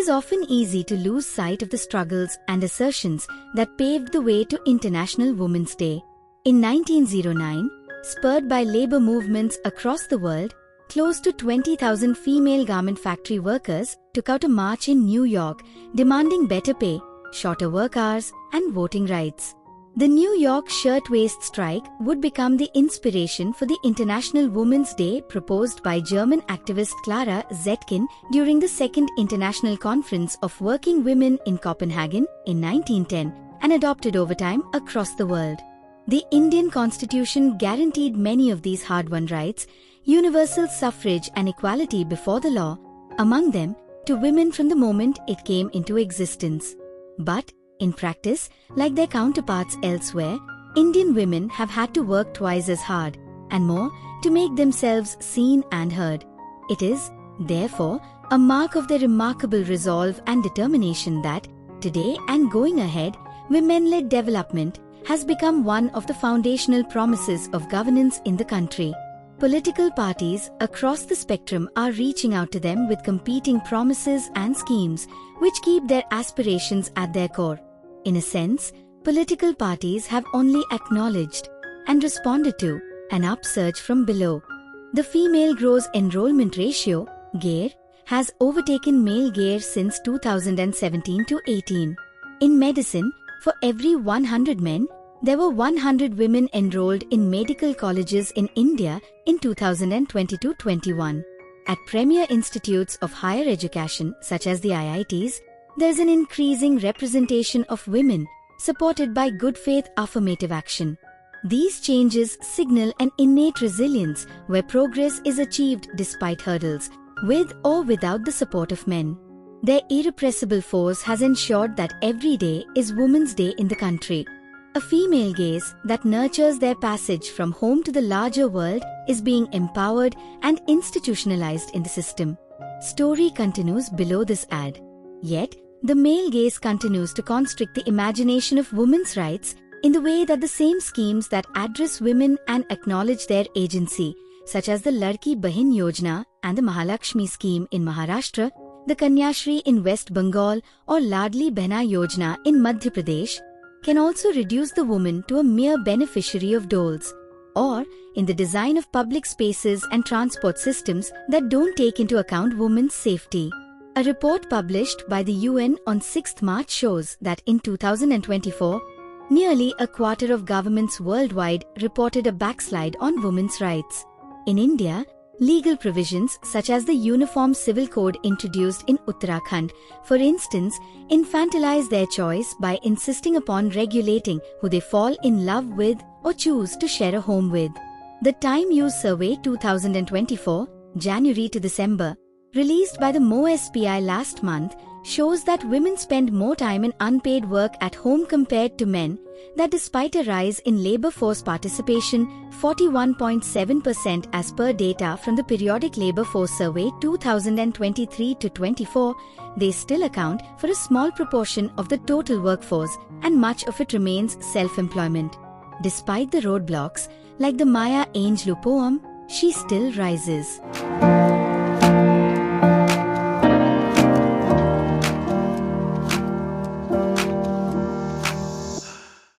is often easy to lose sight of the struggles and assertions that paved the way to International Women's Day. In 1909, spurred by labor movements across the world, close to 20,000 female garment factory workers took out a march in New York demanding better pay, shorter work hours, and voting rights. The New York shirtwaist strike would become the inspiration for the International Women's Day proposed by German activist Clara Zetkin during the Second International Conference of Working Women in Copenhagen in 1910 and adopted over time across the world. The Indian Constitution guaranteed many of these hard-won rights, universal suffrage and equality before the law, among them to women from the moment it came into existence. But, in practice, like their counterparts elsewhere, Indian women have had to work twice as hard, and more, to make themselves seen and heard. It is, therefore, a mark of their remarkable resolve and determination that, today and going ahead, women-led development has become one of the foundational promises of governance in the country. Political parties across the spectrum are reaching out to them with competing promises and schemes which keep their aspirations at their core. In a sense, political parties have only acknowledged and responded to an upsurge from below. The female gross enrollment ratio, GER, has overtaken male GER since 2017 to 18. In medicine, for every 100 men, there were 100 women enrolled in medical colleges in India in 2022-21. At premier institutes of higher education such as the IITs, there is an increasing representation of women supported by good faith affirmative action. These changes signal an innate resilience where progress is achieved despite hurdles, with or without the support of men. Their irrepressible force has ensured that every day is Women's Day in the country. A female gaze that nurtures their passage from home to the larger world is being empowered and institutionalized in the system. Story continues below this ad. Yet, the male gaze continues to constrict the imagination of women's rights in the way that the same schemes that address women and acknowledge their agency, such as the Ladki Bahin Yojana and the Mahalakshmi scheme in Maharashtra, the Kanyashri in West Bengal or Ladli Behna Yojana in Madhya Pradesh, can also reduce the woman to a mere beneficiary of doles, or in the design of public spaces and transport systems that don't take into account women's safety. A report published by the UN on 6th March shows that in 2024, nearly a quarter of governments worldwide reported a backslide on women's rights. In India, legal provisions such as the Uniform Civil Code introduced in Uttarakhand, for instance, infantilize their choice by insisting upon regulating who they fall in love with or choose to share a home with. The Time Use Survey 2024, January to December, released by the MoSPI last month, shows that women spend more time in unpaid work at home compared to men, that despite a rise in labor force participation, 41.7% as per data from the Periodic Labor Force Survey 2023-24, they still account for a small proportion of the total workforce and much of it remains self-employment. Despite the roadblocks, like the Maya Angelou poem, she still rises.